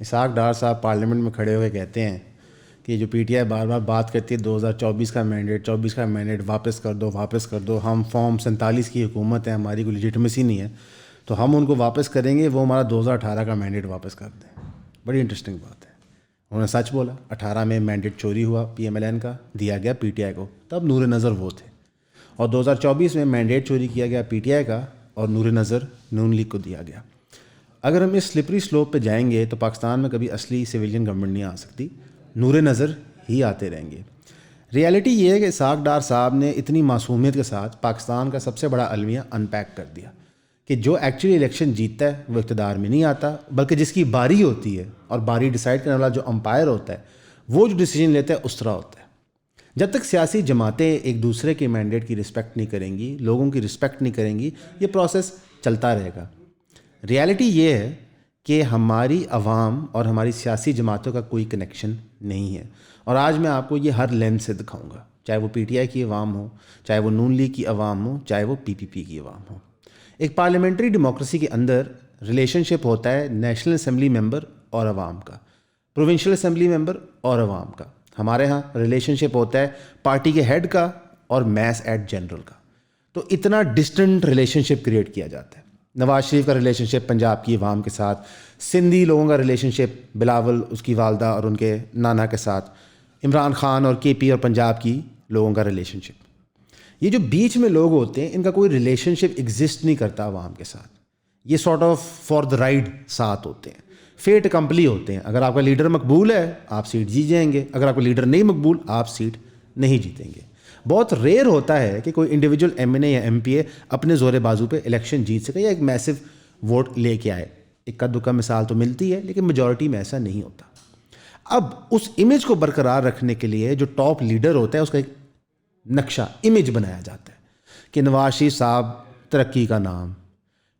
اسحاق ڈار صاحب پارلیمنٹ میں کھڑے ہوئے کہتے ہیں کہ جو پی ٹی آئی بار بار بات کرتی ہے 2024 کا مینڈیٹ 24 کا مینڈیٹ واپس کر دو ہم فارم 47 کی حکومت ہے, ہماری کوئی لیجیٹمیسی نہیں ہے تو ہم ان کو واپس کریں گے, وہ ہمارا 2018 کا مینڈیٹ واپس کر دیں. بڑی انٹرسٹنگ بات ہے. انہوں نے سچ بولا. 18 میں مینڈیٹ چوری ہوا پی ایم ایل این کا, دیا گیا پی ٹی آئی کو, تب نور نظر وہ تھے. اور 2024 میں مینڈیٹ چوری کیا گیا پی ٹی آئی کا اور نور نظر نون لیگ کو دیا گیا. اگر ہم اس سلپری سلوپ پہ جائیں گے تو پاکستان میں کبھی اصلی سویلین گورنمنٹ نہیں آ سکتی, نور نظر ہی آتے رہیں گے. ریالٹی یہ ہے کہ اسحاق ڈار صاحب نے اتنی معصومیت کے ساتھ پاکستان کا سب سے بڑا المیہ ان پیک کر دیا کہ جو ایکچولی الیکشن جیتتا ہے وہ اقتدار میں نہیں آتا, بلکہ جس کی باری ہوتی ہے اور باری ڈیسائیڈ کرنے والا جو امپائر ہوتا ہے وہ جو ڈیسیجن لیتا ہے اس طرح ہوتا ہے. جب تک سیاسی جماعتیں ایک دوسرے کے مینڈیٹ کی رسپیکٹ نہیں کریں گی, لوگوں کی رسپیکٹ نہیں کریں گی, یہ پروسیس چلتا رہے گا. ریالٹی یہ ہے کہ ہماری عوام اور ہماری سیاسی جماعتوں کا کوئی کنیکشن نہیں ہے, اور آج میں آپ کو یہ ہر لینس سے دکھاؤں گا, چاہے وہ پی ٹی آئی کی عوام ہو, چاہے وہ نون لیگ کی عوام ہو, چاہے وہ پی پی پی کی عوام ہو. ایک پارلیمنٹری ڈیموکریسی کے اندر ریلیشن شپ ہوتا ہے نیشنل اسمبلی ممبر اور عوام کا, پروونشل اسمبلی ممبر اور عوام کا. ہمارے ہاں ریلیشن شپ ہوتا ہے پارٹی کے ہیڈ کا اور میس ایٹ جنرل کا. تو اتنا ڈسٹنٹ ریلیشن شپ کریٹ کیا جاتا ہے. نواز شریف کا ریلیشن شپ پنجاب کی عوام کے ساتھ, سندھی لوگوں کا ریلیشن شپ بلاول اس کی والدہ اور ان کے نانا کے ساتھ, عمران خان اور کے پی اور پنجاب کی لوگوں کا ریلیشن شپ. یہ جو بیچ میں لوگ ہوتے ہیں ان کا کوئی ریلیشن شپ ایگزسٹ نہیں کرتا عوام کے ساتھ. یہ sort of for the ride ساتھ ہوتے ہیں, فیٹ اکمپلی ہوتے ہیں. اگر آپ کا لیڈر مقبول ہے آپ سیٹ جیت جائیں گے, اگر آپ کا لیڈر نہیں مقبول آپ سیٹ نہیں جیتیں گے. بہت ریئر ہوتا ہے کہ کوئی انڈیویجول ایم این اے یا ایم پی اے اپنے زور بازو پہ الیکشن جیت سکے یا ایک میسو ووٹ لے کے آئے. اکا دکا مثال تو ملتی ہے لیکن میجورٹی میں ایسا نہیں ہوتا. اب اس امیج کو برقرار رکھنے کے لیے جو ٹاپ لیڈر ہوتا ہے اس کا ایک نقشہ امیج بنایا جاتا ہے کہ نواز شریف صاحب ترقی کا نام,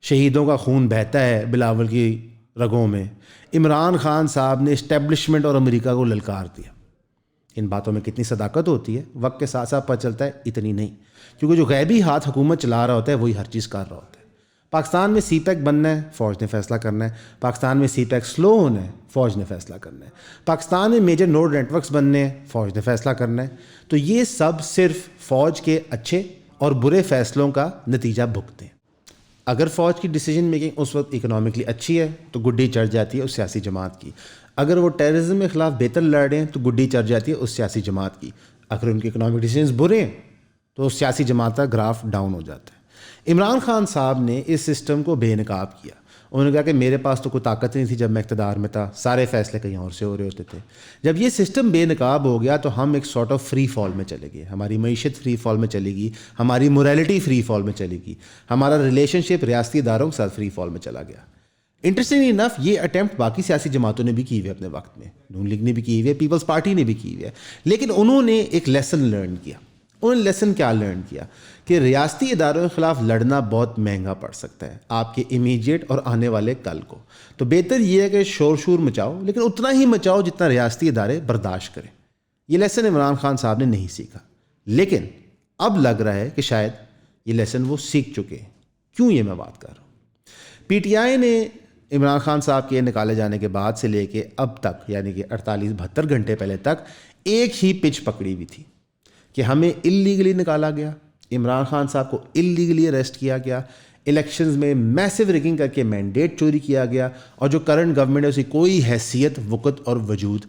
شہیدوں کا خون بہتا ہے بلاول کی رگوں میں, عمران خان صاحب نے اسٹیبلشمنٹ اور امریکہ کو للکار دیا. ان باتوں میں کتنی صداقت ہوتی ہے وقت کے ساتھ ساتھ پتہ چلتا ہے اتنی نہیں, کیونکہ جو غیبی ہاتھ حکومت چلا رہا ہوتا ہے وہی ہر چیز کر رہا ہوتا ہے. پاکستان میں سی پیک بننا ہے فوج نے فیصلہ کرنا ہے, پاکستان میں سی پیک سلو ہونا ہے فوج نے فیصلہ کرنا ہے, پاکستان میں میجر نوڈ نیٹ ورکس بننے ہیں فوج نے فیصلہ کرنا ہے. تو یہ سب صرف فوج کے اچھے اور برے فیصلوں کا نتیجہ بھگتے ہیں. اگر فوج کی ڈیسیجن میکنگ اس وقت اکنامکلی اچھی ہے تو گڈی چڑھ جاتی ہے اس سیاسی جماعت کی. اگر وہ ٹیررزم کے خلاف بہتر لڑ رہے ہیں تو گڈی چڑھ جاتی ہے اس سیاسی جماعت کی. اگر ان کے اکنامک ڈیسیجنز برے ہیں تو اس سیاسی جماعت کا گراف ڈاؤن ہو جاتا ہے. عمران خان صاحب نے اس سسٹم کو بے نقاب کیا. انہوں نے کہا کہ میرے پاس تو کوئی طاقت نہیں تھی جب میں اقتدار میں تھا, سارے فیصلے کہیں اور سے ہو رہے ہوتے تھے. جب یہ سسٹم بے نقاب ہو گیا تو ہم ایک سارٹ آف فری فال میں چلے گئے, ہماری معیشت فری فال میں چلے گی, ہماری مورالٹی فری فال میں چلے گی, ہمارا ریلیشن شپ ریاستی اداروں کے ساتھ فری فال میں چلا گیا. انٹرسٹنگ انف یہ اٹیمپٹ باقی سیاسی جماعتوں نے بھی کی ہوئی ہے اپنے وقت میں, نون لیگ نے بھی کی ہوئی ہے, پیپلز پارٹی نے بھی کی ہوئی ہے, لیکن انہوں نے ایک لیسن لرن کیا. انہوں نے لیسن کیا لرن کیا کہ ریاستی اداروں کے خلاف لڑنا بہت مہنگا پڑ سکتا ہے آپ کے امیجیٹ اور آنے والے کل کو. تو بہتر یہ ہے کہ شور شور مچاؤ, لیکن اتنا ہی مچاؤ جتنا ریاستی ادارے برداشت کریں. یہ لیسن عمران خان صاحب نے نہیں سیکھا, لیکن اب لگ رہا ہے کہ شاید یہ لیسن وہ سیکھ چکے ہیں. کیوں یہ میں بات کر رہا ہوں؟ پی ٹی آئی نے عمران خان صاحب کے نکالے جانے کے بعد سے لے کے اب تک, یعنی کہ 48-72 گھنٹے پہلے تک ایک ہی پچ پکڑی ہوئی تھی کہ ہمیں اللیگلی نکالا گیا, عمران خان صاحب کو اللیگلی اریسٹ کیا گیا, الیکشنز میں میسو ریگنگ کر کے مینڈیٹ چوری کیا گیا, اور جو کرنٹ گورنمنٹ ہے اس کی کوئی حیثیت وقت اور وجود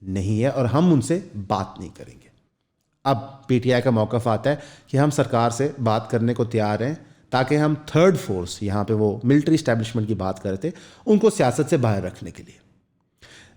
نہیں ہے, اور ہم ان سے بات نہیں کریں گے. اب پی ٹی آئی کا موقف آتا ہے کہ ہم سرکار سے بات کرنے کو تیار ہیں تاکہ ہم تھرڈ فورس, یہاں پہ وہ ملٹری اسٹیبلشمنٹ کی بات کرتے, ان کو سیاست سے باہر رکھنے کے لیے.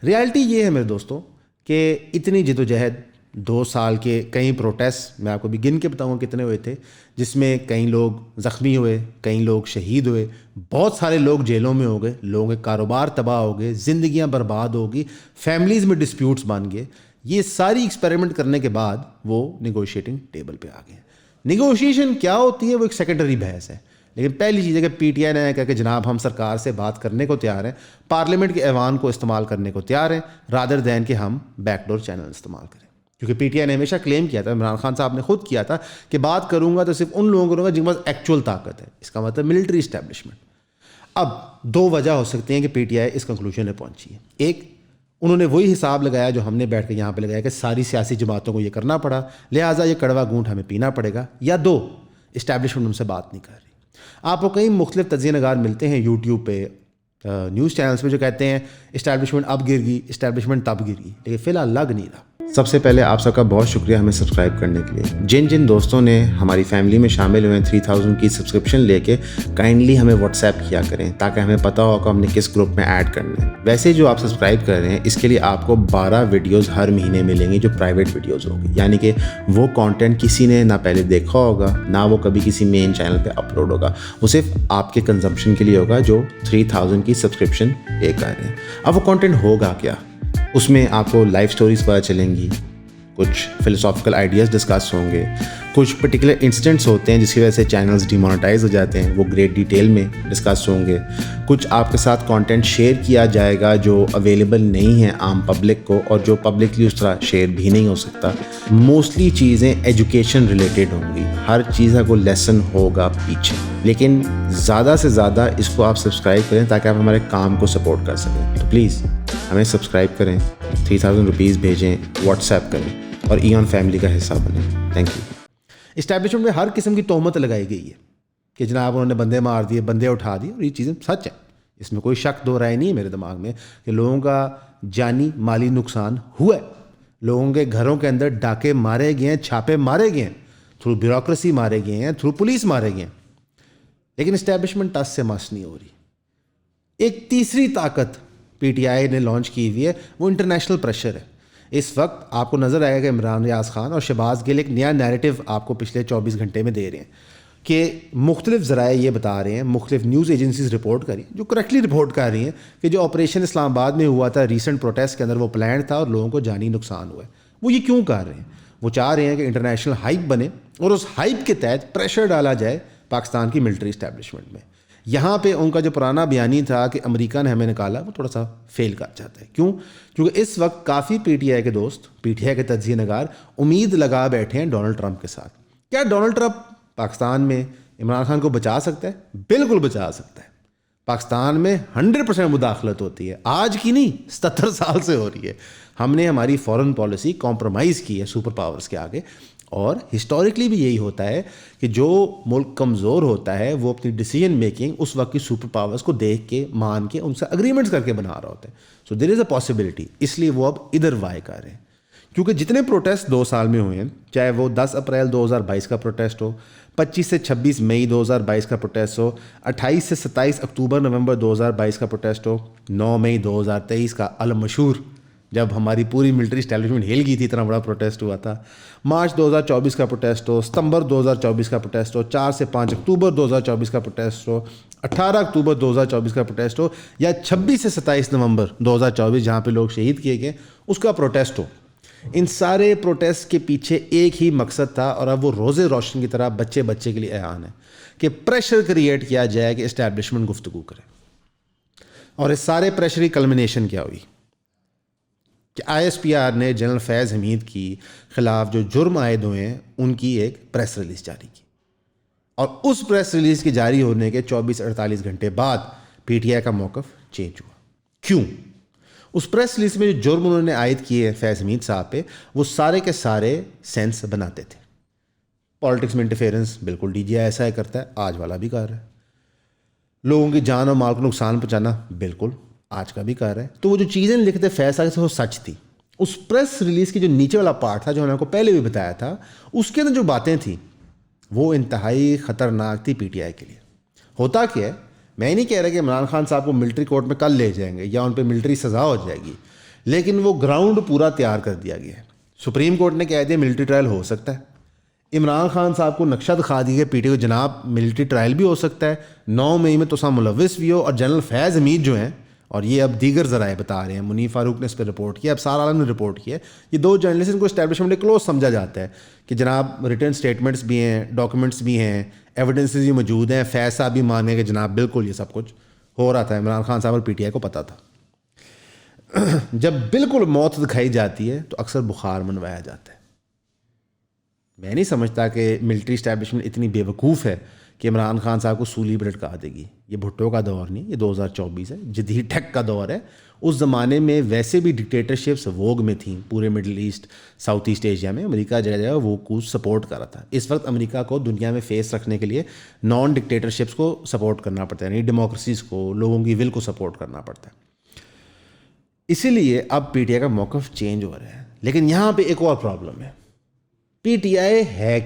ریالٹی یہ ہے میرے دوستوں کہ اتنی جدوجہد, 2 سال کے کئی پروٹیسٹ, میں آپ کو بھی گن کے بتاؤں کتنے ہوئے تھے, جس میں کئی لوگ زخمی ہوئے, کئی لوگ شہید ہوئے, بہت سارے لوگ جیلوں میں ہو گئے, لوگوں کے کاروبار تباہ ہو گئے, زندگیاں برباد ہو گئی, فیملیز میں ڈسپیوٹس بن گئے. یہ ساری ایکسپیریمنٹ کرنے کے بعد وہ نیگوشیٹنگ ٹیبل پہ آ گئے. نیگوشیشن کیا ہوتی ہے وہ ایک سیکنڈری بحث ہے, لیکن پہلی چیز ہے کہ پی ٹی آئی نے کہا کہ جناب ہم سرکار سے بات کرنے کو تیار ہیں, پارلیمنٹ کے ایوان کو استعمال کرنے کو تیار ہیں, رادر دین کہ ہم بیک ڈور چینل استعمال کریں. کیونکہ پی ٹی آئی نے ہمیشہ کلیم کیا تھا, عمران خان صاحب نے خود کیا تھا کہ بات کروں گا تو صرف ان لوگوں کو کروں گا جن کے پاس ایکچوئل طاقت ہے, اس کا مطلب ملٹری اسٹیبلشمنٹ. اب دو وجہ ہو سکتی ہیں کہ P T I us conclusion میں پہنچی ہے. ایک، انہوں نے وہی حساب لگایا جو ہم نے بیٹھ کے یہاں پہ لگایا کہ ساری سیاسی جماعتوں کو یہ کرنا پڑا لہٰذا یہ کڑوا گھونٹ ہمیں پینا پڑے گا. یا دو، اسٹیبلشمنٹ ان سے بات نہیں کر رہی. آپ کو کئی مختلف تجزیہ نگار ملتے ہیں یوٹیوب پہ، نیوز چینلز پہ، جو کہتے ہیں اسٹیبلشمنٹ اب گر گئی، اسٹیبلشمنٹ تب گر گئی، لیکن فی الحال لگ نہیں رہا. سب سے پہلے آپ سب کا بہت شکریہ ہمیں سبسکرائب کرنے کے لیے. جن جن دوستوں نے ہماری فیملی میں شامل ہوئے ہیں 3000 کی سبسکرپشن لے کے، کائنڈلی ہمیں واٹس ایپ کیا کریں تاکہ ہمیں پتہ ہو کہ ہم نے کس گروپ میں ایڈ کرنا ہے. ویسے جو آپ سبسکرائب کر رہے ہیں اس کے لیے آپ کو 12 ویڈیوز ہر مہینے ملیں گی جو پرائیویٹ ویڈیوز ہوگی، یعنی کہ وہ کانٹینٹ کسی نے نہ پہلے دیکھا ہوگا نہ وہ کبھی کسی مین چینل پہ اپلوڈ ہوگا، وہ صرف آپ کے کنزمپشن کے لیے ہوگا جو 3000 کی سبسکرپشن پے کر رہے ہیں. اب وہ کانٹینٹ ہوگا کیا؟ اس میں آپ کو لائف سٹوریز پتہ چلیں گی، کچھ فلسافیکل آئیڈیاز ڈسکس ہوں گے، کچھ پرٹیکولر انسیڈنٹس ہوتے ہیں جس کی وجہ سے چینلز ڈیمونیٹائز ہو جاتے ہیں، وہ گریٹ ڈیٹیل میں ڈسکس ہوں گے. کچھ آپ کے ساتھ کانٹینٹ شیئر کیا جائے گا جو اویلیبل نہیں ہے عام پبلک کو اور جو پبلکلی اس طرح شیئر بھی نہیں ہو سکتا. موسٹلی چیزیں ایجوکیشن ریلیٹڈ ہوں گی، ہر چیز کا کوئی لیسن ہوگا پیچھے، لیکن زیادہ سے زیادہ اس کو آپ سبسکرائب کریں تاکہ آپ ہمارے کام کو سپورٹ کر سکیں. تو پلیز ہمیں سبسکرائب کریں، 3000 روپیز بھیجیں، واٹس ایپ کریں اور ایون فیملی کا حصہ بنیں. Thank you. اسٹیبلشمنٹ میں ہر قسم کی تہمت لگائی گئی ہے کہ جناب انہوں نے بندے مار دیے، بندے اٹھا دیے، اور یہ چیزیں سچ ہیں، اس میں کوئی شک دو رائے نہیں ہے میرے دماغ میں کہ لوگوں کا جانی مالی نقصان ہوا ہے. لوگوں کے گھروں کے اندر ڈاکے مارے گئے ہیں، چھاپے مارے گئے ہیں، تھرو بیوروکریسی مارے گئے ہیں، تھرو پولیس مارے گئے ہیں، لیکن اسٹیبلشمنٹ ٹس سے مس نہیں ہو رہی. ایک تیسری طاقت پی ٹی آئی نے لانچ کی ہوئی ہے، وہ انٹرنیشنل پریشر ہے. اس وقت آپ کو نظر آئے گا عمران ریاض خان اور شہباز گل ایک نیا نیریٹو آپ کو پچھلے 24 گھنٹے میں دے رہے ہیں کہ مختلف ذرائع یہ بتا رہے ہیں، مختلف نیوز ایجنسیز رپورٹ کر رہی ہیں، جو کریکٹلی رپورٹ کر رہی ہیں کہ جو آپریشن اسلام آباد میں ہوا تھا ریسنٹ پروٹیسٹ کے اندر، وہ پلانڈ تھا اور لوگوں کو جانی نقصان ہوا ہے. وہ یہ کیوں کر رہے ہیں؟ وہ چاہ رہے ہیں کہ انٹرنیشنل ہائپ بنے اور اس ہائپ کے تحت پریشر ڈالا جائے پاکستان کی ملٹری اسٹیبلشمنٹ میں. یہاں پہ ان کا جو پرانا بیانی تھا کہ امریکہ نے ہمیں نکالا، وہ تھوڑا سا فیل کر جاتا ہے. کیوں؟ کیونکہ اس وقت کافی پی ٹی آئی کے دوست، پی ٹی آئی کے تجزیہ نگار امید لگا بیٹھے ہیں ڈونلڈ ٹرمپ کے ساتھ. کیا ڈونلڈ ٹرمپ پاکستان میں عمران خان کو بچا سکتا ہے؟ بالکل بچا سکتا ہے. پاکستان میں 100% مداخلت ہوتی ہے، آج کی نہیں، 77 سال سے ہو رہی ہے. ہم نے ہماری فورن پالیسی کمپرومائز کی ہے سپر پاورز کے آگے، اور ہسٹوریکلی بھی یہی ہوتا ہے کہ جو ملک کمزور ہوتا ہے وہ اپنی ڈیسیجن میکنگ اس وقت کی سپر پاورز کو دیکھ کے، مان کے، ان سے اگریمنٹس کر کے بنا رہا ہوتا ہے. سو دیر از اے پاسبلٹی، اس لیے وہ اب ادھر وائے کر رہے ہیں. کیونکہ جتنے پروٹیسٹ 2 سال میں ہوئے ہیں، چاہے وہ 10 اپریل 2022 کا پروٹیسٹ ہو، 25 سے 26 مئی 2022 کا پروٹیسٹ ہو، 28 سے 27 اکتوبر نومبر 2022 کا پروٹیسٹ ہو، 9 مئی 2023 کا المشہور جب ہماری پوری ملٹری اسٹیبلشمنٹ ہل گئی تھی، اتنا بڑا پروٹیسٹ ہوا تھا، مارچ 2024 کا پروٹیسٹ ہو، ستمبر 2024 کا پروٹیسٹ ہو، 4 سے 5 اکتوبر 2024 کا پروٹیسٹ ہو، 18 اکتوبر 2024 کا پروٹیسٹ ہو، یا 26 سے 27 نومبر 2024 جہاں پہ لوگ شہید کیے گئے اس کا پروٹیسٹ ہو. ان سارے پروٹیسٹ کے پیچھے ایک ہی مقصد تھا، اور اب وہ روزے روشن کی طرح بچے بچے کے لیے اعلان ہے کہ پریشر کریٹ کیا جائے کہ اسٹیبلشمنٹ گفتگو کرے. اور اس سارے پریشر کی کلمنیشن کیا ہوئی کہ آئی ایس پی آر نے جنرل فیض حمید کی خلاف جو جرم عائد ہوئے ہیں ان کی ایک پریس ریلیز جاری کی، اور اس پریس ریلیز کے جاری ہونے کے 24-48 گھنٹے بعد پی ٹی آئی کا موقف چینج ہوا. کیوں؟ اس پریس ریلیز میں جو جرم انہوں نے عائد کیے فیض حمید صاحب پہ، وہ سارے کے سارے سینس بناتے تھے. پالیٹکس میں انٹرفیئرنس بالکل ڈی جی آئی ایسا ہی کرتا ہے، آج والا بھی کر رہا ہے. لوگوں کی جان اور مال کو نقصان پہنچانا بالکل آج کا بھی کر رہا ہے. تو وہ جو چیزیں لکھتے فیض صاحب سے وہ سچ تھی. اس پریس ریلیز کی جو نیچے والا پارٹ تھا جو میں نے آپ کو پہلے بھی بتایا تھا، اس کے اندر جو باتیں تھیں وہ انتہائی خطرناک تھی پی ٹی آئی کے لیے. ہوتا کیا ہے، میں نہیں کہہ رہا کہ عمران خان صاحب کو ملٹری کورٹ میں کل لے جائیں گے یا ان پہ ملٹری سزا ہو جائے گی، لیکن وہ گراؤنڈ پورا تیار کر دیا گیا ہے. سپریم کورٹ نے کہہ دیا ملٹری ٹرائل ہو سکتا ہے. عمران خان صاحب کو نقشہ دکھا دیا پی ٹی کو، جناب ملٹری ٹرائل بھی ہو سکتا ہے، 9 مئی میں تو ملوث بھی ہو. اور جنرل فیض حمید جو ہیں، اور یہ اب دیگر ذرائع بتا رہے ہیں، منیف فاروق نے اس پہ رپورٹ کیا، اب سارا عالم نے رپورٹ کیا، یہ 2 جرنلسٹ ان کو اسٹیبلشمنٹ کلوز سمجھا جاتا ہے کہ جناب ریٹرن اسٹیٹمنٹس بھی ہیں، ڈاکومنٹس بھی ہیں، ایویڈنسز بھی موجود ہیں. فیض صاحب بھی مانے کہ جناب بالکل یہ سب کچھ ہو رہا تھا، عمران خان صاحب اور پی ٹی آئی کو پتہ تھا. جب بالکل موت دکھائی جاتی ہے تو اکثر بخار منوایا جاتا ہے. میں نہیں سمجھتا کہ ملٹری اسٹیبلشمنٹ اتنی بے وقوف ہے کہ عمران خان صاحب کو سولی بریڈ کہا دے گی. یہ بھٹو کا دور نہیں, یہ 2024 ہے, جدید ٹیک کا دور ہے. اس زمانے میں ویسے بھی ڈکٹیٹرشپس ووگ میں تھیں پورے middle east south east Asia میں. امریکہ جگہ جگہ وہ کو سپورٹ کر رہا تھا. اس وقت امریکہ کو دنیا میں فیس رکھنے کے لیے نان ڈکٹیٹرشپس کو سپورٹ کرنا پڑتا ہے, یعنی ڈیموکریسیز کو, لوگوں کی ول کو سپورٹ کرنا پڑتا ہے. اسی لیے اب پی ٹی آئی کا موقف چینج ہو رہا ہے. لیکن یہاں پہ ایک اور پرابلم ہے. پی ٹی آئی ہے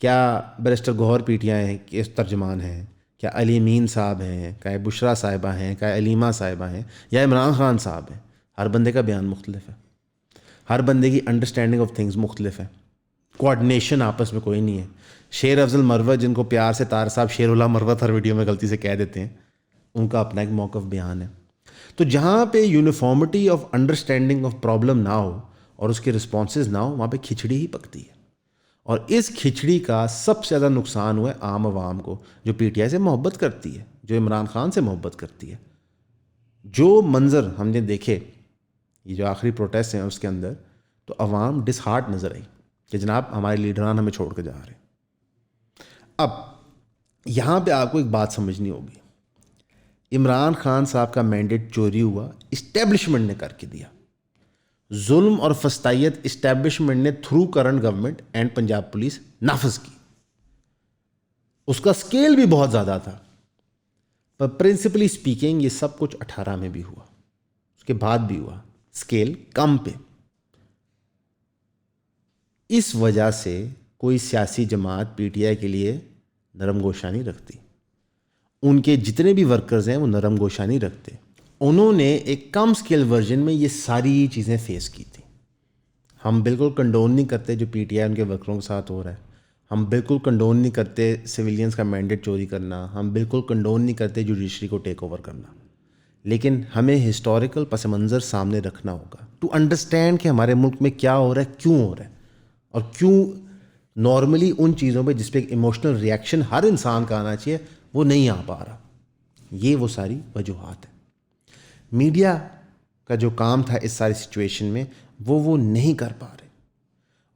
کیا barrister Gauhar P T I کے ترجمان ہیں, کیا علی امین صاحب ہیں, کیا بشرا صاحبہ ہیں, کیا علیمہ صاحبہ ہیں, یا عمران خان صاحب ہیں؟ ہر بندے کا بیان مختلف ہے, ہر بندے کی انڈرسٹینڈنگ آف تھنگز مختلف ہے, کوآرڈینیشن آپس میں کوئی نہیں ہے. شیر افضل مروت, جن کو پیار سے طارق صاحب شیر اللہ مروت ہر ویڈیو میں غلطی سے کہہ دیتے ہیں, ان کا اپنا ایک موقف بیان ہے. تو جہاں پہ uniformity of understanding of problem نہ ہو اور اس کے رسپانسز نہ ہو, وہاں پہ کھچڑی ہی پکتی ہے. اور اس کھچڑی کا سب سے زیادہ نقصان ہوا ہے عام عوام کو, جو پی ٹی آئی سے محبت کرتی ہے, جو عمران خان سے محبت کرتی ہے. جو منظر ہم نے دیکھے یہ جو آخری پروٹیسٹ ہیں اس کے اندر, تو عوام ڈس ہارٹ نظر آئی کہ جناب ہمارے لیڈران ہمیں چھوڑ کے جا رہے ہیں. اب یہاں پہ آپ کو ایک بات سمجھنی ہوگی. عمران خان صاحب کا مینڈیٹ چوری ہوا, اسٹیبلشمنٹ نے کر کے دیا. ظلم اور فسطائیت اسٹیبلشمنٹ نے through current government and Punjab police نافذ کی. اس کا سکیل بھی بہت زیادہ تھا, پر پرنسپلی سپیکنگ یہ سب کچھ 18 میں بھی ہوا, اس کے بعد بھی ہوا, سکیل کم پہ. اس وجہ سے کوئی سیاسی جماعت پی ٹی آئی کے لیے نرم گوشہ نہیں رکھتی. ان کے جتنے بھی ورکرز ہیں وہ نرم گوشہ نہیں رکھتے. انہوں نے ایک کم سکیل ورژن میں یہ ساری چیزیں فیس کی تھیں. ہم بالکل کنڈون نہیں کرتے جو پی ٹی آئی ان کے ورکروں کے ساتھ ہو رہا ہے. ہم بالکل کنڈون نہیں کرتے سویلینز کا مینڈیٹ چوری کرنا. ہم بالکل کنڈون نہیں کرتے جوڈیشری کو ٹیک اوور کرنا. لیکن ہمیں ہسٹوریکل پس منظر سامنے رکھنا ہوگا ٹو انڈرسٹینڈ کہ ہمارے ملک میں کیا ہو رہا ہے, کیوں ہو رہا ہے, اور کیوں نارملی ان چیزوں پہ جس پہ ایک ایموشنل ریئیکشن ہر انسان کا آنا چاہیے وہ نہیں آ پا رہا. یہ وہ ساری وجوہات ہیں. میڈیا کا جو کام تھا اس ساری سچویشن میں وہ نہیں کر پا رہے,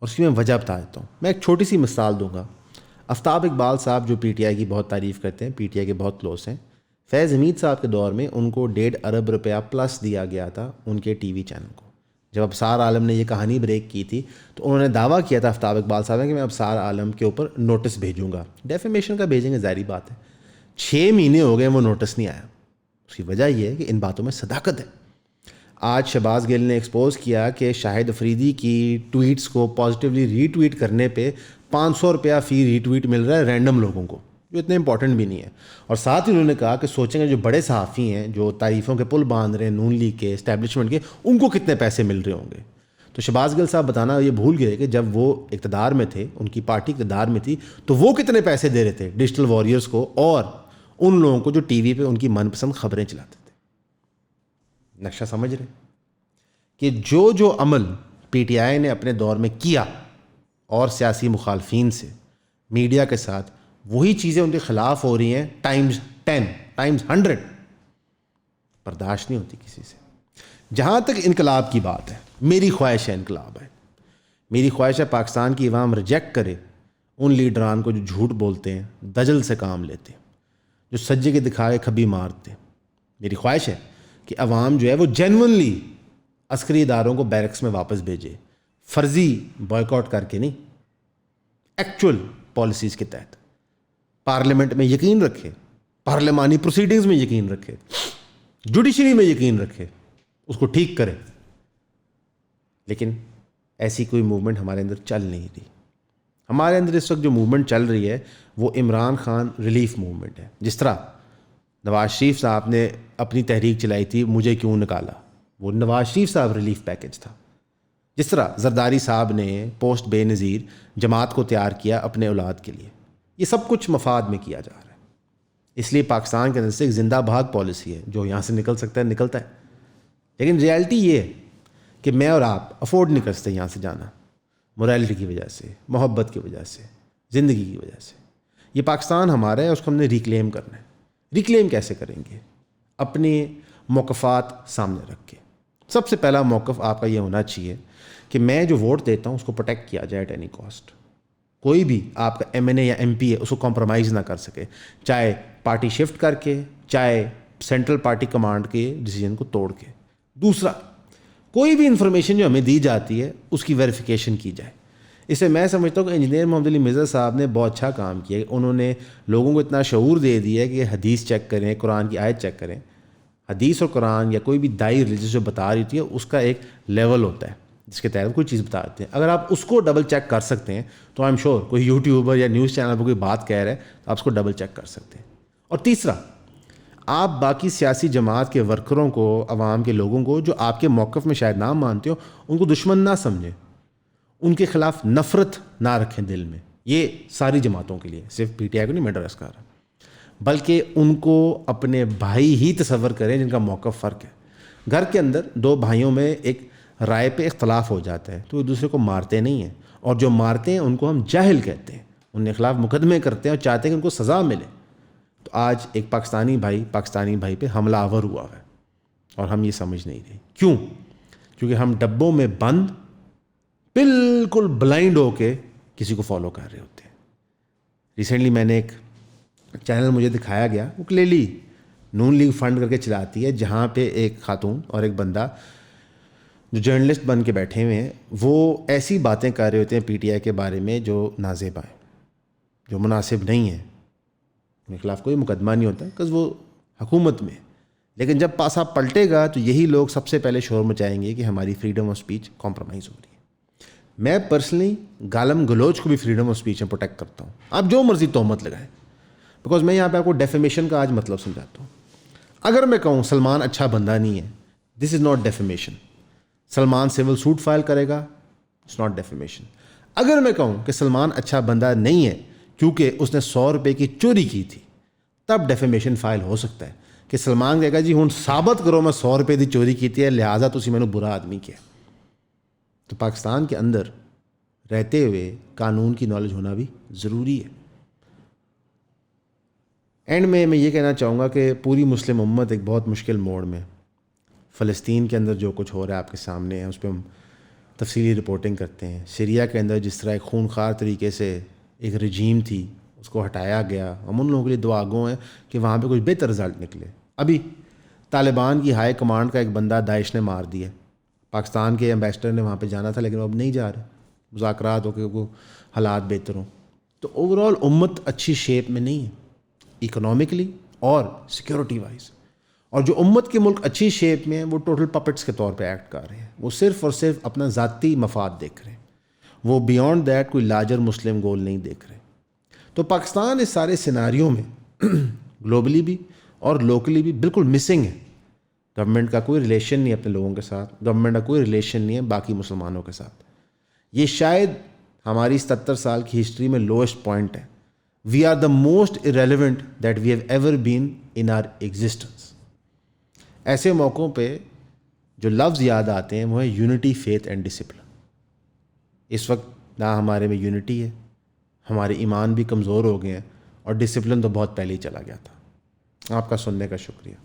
اور اس کی میں وجہ بتا دیتا ہوں. میں ایک چھوٹی سی مثال دوں گا. آفتاب اقبال صاحب جو پی ٹی آئی کی بہت تعریف کرتے ہیں, پی ٹی آئی کے بہت کلوز ہیں, فیض حمید صاحب کے دور میں ان کو 1.5 ارب روپیہ پلس دیا گیا تھا ان کے ٹی وی چینل کو. جب ابصار عالم نے یہ کہانی بریک کی تھی تو انہوں نے دعویٰ کیا تھا آفتاب اقبال صاحب نے کہ میں ابصار عالم کے اوپر نوٹس بھیجوں گا. ڈیفیمیشن کا بھیجیں گے, ظاہری بات ہے. 6 مہینے ہو گئے وہ نوٹس نہیں آیا. اس کی وجہ یہ ہے کہ ان باتوں میں صداقت ہے. آج شہباز گل نے ایکسپوز کیا کہ شاہد افریدی کی ٹویٹس کو پازیٹیولی ری ٹویٹ کرنے پہ 500 روپیہ فی ری ٹویٹ مل رہا ہے رینڈم لوگوں کو, جو اتنے امپورٹنٹ بھی نہیں ہے. اور ساتھ ہی انہوں نے کہا کہ سوچیں گے جو بڑے صحافی ہیں جو تعریفوں کے پل باندھ رہے ہیں نون لیگ کے, اسٹیبلشمنٹ کے, ان کو کتنے پیسے مل رہے ہوں گے. تو شہباز گل صاحب بتانا یہ بھول گئے کہ جب وہ اقتدار میں تھے, ان کی پارٹی اقتدار میں تھی, تو وہ کتنے پیسے دے رہے تھے ڈیجیٹل واریئرس کو اور ان لوگوں کو جو ٹی وی پہ ان کی من پسند خبریں چلاتے تھے. نقشہ سمجھ رہے کہ جو عمل پی ٹی آئی نے اپنے دور میں کیا اور سیاسی مخالفین سے میڈیا کے ساتھ, وہی چیزیں ان کے خلاف ہو رہی ہیں ٹائمز 10 ٹائمز 100. برداشت نہیں ہوتی کسی سے. جہاں تک انقلاب کی بات ہے, میری خواہش ہے انقلاب ہے. میری خواہش ہے پاکستان کی عوام ریجیکٹ کرے ان لیڈران کو جو جھوٹ بولتے ہیں, دجل سے کام لیتے ہیں, جو سجے کے دکھائے کھبی مارتے ہیں. میری خواہش ہے کہ عوام جو ہے وہ جینونلی عسکری اداروں کو بیرکس میں واپس بھیجے, فرضی بائیکاٹ کر کے نہیں, ایکچول پالیسیز کے تحت. پارلیمنٹ میں یقین رکھے, پارلیمانی پروسیڈنگز میں یقین رکھے, جوڈیشری میں یقین رکھے, اس کو ٹھیک کرے. لیکن ایسی کوئی موومنٹ ہمارے اندر چل نہیں رہی. ہمارے اندر اس وقت جو موومنٹ چل رہی ہے وہ عمران خان ریلیف موومنٹ ہے. جس طرح نواز شریف صاحب نے اپنی تحریک چلائی تھی مجھے کیوں نکالا, وہ نواز شریف صاحب ریلیف پیکج تھا. جس طرح زرداری صاحب نے پوسٹ بے نظیر جماعت کو تیار کیا اپنے اولاد کے لیے. یہ سب کچھ مفاد میں کیا جا رہا ہے. اس لیے پاکستان کے اندر سے ایک زندہ بھاگ پالیسی ہے, جو یہاں سے نکل سکتا ہے نکلتا ہے. لیکن ریالٹی یہ ہے کہ میں اور آپ افورڈ نہیں کر سکتے یہاں سے جانا, مورالٹی کی وجہ سے, محبت کی وجہ سے, زندگی کی وجہ سے. یہ پاکستان ہمارا ہے, اس کو ہم نے ریکلیم کرنا ہے. ریکلیم کیسے کریں گے؟ اپنے موقفات سامنے رکھ کے. سب سے پہلا موقف آپ کا یہ ہونا چاہیے کہ میں جو ووٹ دیتا ہوں اس کو پروٹیکٹ کیا جائے ایٹ اینی کاسٹ. کوئی بھی آپ کا ایم این اے یا ایم پی ہے اس کو کمپرومائز نہ کر سکے، چاہے پارٹی شفٹ کر کے، چاہے سینٹرل پارٹی کمانڈ کے ڈیسیجن کو توڑ کے۔ دوسرا، کوئی بھی انفارمیشن جو ہمیں دی جاتی ہے اس کی ویریفیکیشن کی جائے۔ اس سے میں سمجھتا ہوں کہ انجینئر محمد علی مرزا صاحب نے بہت اچھا کام کیا، انہوں نے لوگوں کو اتنا شعور دے دیا ہے کہ حدیث چیک کریں، قرآن کی آیت چیک کریں۔ حدیث اور قرآن یا کوئی بھی دائی ریلیجس جو بتا رہی ہوتی ہے اس کا ایک لیول ہوتا ہے جس کے تحت کوئی چیز بتاتے ہیں، اگر آپ اس کو ڈبل چیک کر سکتے ہیں تو آئی ایم شیور کوئی یوٹیوبر یا نیوز چینل پہ کوئی بات کہہ رہا ہے تو آپ اس کو ڈبل چیک کر سکتے ہیں۔ اور تیسرا، آپ باقی سیاسی جماعت کے ورکروں کو، عوام کے لوگوں کو جو آپ کے موقف میں شاید نہ مانتے ہو، ان کو دشمن نہ سمجھیں، ان کے خلاف نفرت نہ رکھیں دل میں۔ یہ ساری جماعتوں کے لیے، صرف پی ٹی آئی کو نہیں میں ایڈریس کر رہا، بلکہ ان کو اپنے بھائی ہی تصور کریں جن کا موقف فرق ہے۔ گھر کے اندر دو بھائیوں میں ایک رائے پہ اختلاف ہو جاتا ہے تو ایک دوسرے کو مارتے نہیں ہیں، اور جو مارتے ہیں ان کو ہم جاہل کہتے ہیں، ان کے خلاف مقدمے کرتے ہیں اور چاہتے ہیں کہ ان کو سزا ملے۔ تو آج ایک پاکستانی بھائی پہ حملہ آور ہوا ہے اور ہم یہ سمجھ نہیں رہے، کیوں؟ کیونکہ ہم ڈبوں میں بند بالکل بلائنڈ ہو کے کسی کو فالو کر رہے ہوتے ہیں۔ ریسنٹلی میں نے ایک چینل مجھے دکھایا گیا، وہ کلیلی نون لیگ فنڈ کر کے چلاتی ہے، جہاں پہ ایک خاتون اور ایک بندہ جو جرنلسٹ بن کے بیٹھے ہوئے ہیں، وہ ایسی باتیں کر رہے ہوتے ہیں پی ٹی آئی کے بارے میں جو نازیبا ہیں، جو مناسب نہیں ہیں۔ ان کے خلاف کوئی مقدمہ نہیں ہوتا بکاز وہ حکومت میں، لیکن جب پاسا پلٹے گا تو یہی لوگ سب سے پہلے شور مچائیں گے کہ ہماری فریڈم آف اسپیچ کمپرومائز ہو رہی ہے۔ میں پرسنلی گالم گلوچ کو بھی فریڈم آف اسپیچ میں پروٹیکٹ کرتا ہوں، آپ جو مرضی تہمت لگائیں، بیکاز میں یہاں پہ آپ کو ڈیفیمیشن کا آج مطلب سمجھاتا ہوں۔ اگر میں کہوں سلمان اچھا بندہ نہیں ہے، this is not defamation. Salman civil suit file کرے گا، اٹس ناٹ ڈیفیمیشن۔ اگر میں کہوں کہ سلمان اچھا بندہ نہیں ہے کیونکہ اس نے 100 روپے کی چوری کی تھی، تب ڈیفیمیشن فائل ہو سکتا ہے کہ سلمان کہے گا جی ہوں ثابت کرو میں 100 روپے کی چوری کی ہے، لہٰذا تسی میں نے برا آدمی کیا۔ تو پاکستان کے اندر رہتے ہوئے قانون کی نالج ہونا بھی ضروری ہے۔ اینڈ میں یہ کہنا چاہوں گا کہ پوری مسلم امت ایک بہت مشکل موڑ میں، فلسطین کے اندر جو کچھ ہو رہا ہے آپ کے سامنے ہے، اس پہ ہم تفصیلی رپورٹنگ کرتے ہیں۔ سیریا کے اندر جس طرح ایک خونخوار طریقے سے ایک رجیم تھی اس کو ہٹایا گیا، ہم ان لوگوں کے لیے دعا گو ہیں کہ وہاں پہ کچھ بہتر رزلٹ نکلے۔ ابھی طالبان کی ہائی کمانڈ کا ایک بندہ داعش نے مار دیا، پاکستان کے ایمبیسڈر نے وہاں پہ جانا تھا لیکن وہ اب نہیں جا رہے، مذاکرات ہو کے وہ حالات بہتر ہوں۔ تو اوور آل امت اچھی شیپ میں نہیں ہے اکنامکلی اور سیکیورٹی وائز، اور جو امت کے ملک اچھی شیپ میں ہیں وہ ٹوٹل پپٹس کے طور پہ ایکٹ کر رہے ہیں، وہ صرف اور صرف اپنا ذاتی مفاد دیکھ رہے ہیں، وہ بیونڈ دیٹ کوئی لارجر مسلم گول نہیں دیکھ رہے۔ تو پاکستان اس سارے سیناریوں میں گلوبلی بھی اور لوکلی بھی بالکل مسنگ ہے۔ گورنمنٹ کا کوئی ریلیشن نہیں ہے اپنے لوگوں کے ساتھ، گورنمنٹ کا کوئی ریلیشن نہیں ہے باقی مسلمانوں کے ساتھ۔ یہ شاید ہماری 77 سال کی ہسٹری میں لوئسٹ پوائنٹ ہے۔ We are the most irrelevant that we have ever been in our existence. ایسے موقعوں پہ جو لفظ یاد آتے ہیں وہ ہے یونٹی، فیتھ اینڈ ڈسپلن۔ اس وقت نہ ہمارے میں یونٹی ہے، ہمارے ایمان بھی کمزور ہو گئے ہیں، اور ڈسپلن تو بہت پہلے ہی چلا گیا تھا۔ آپ کا سننے کا شکریہ۔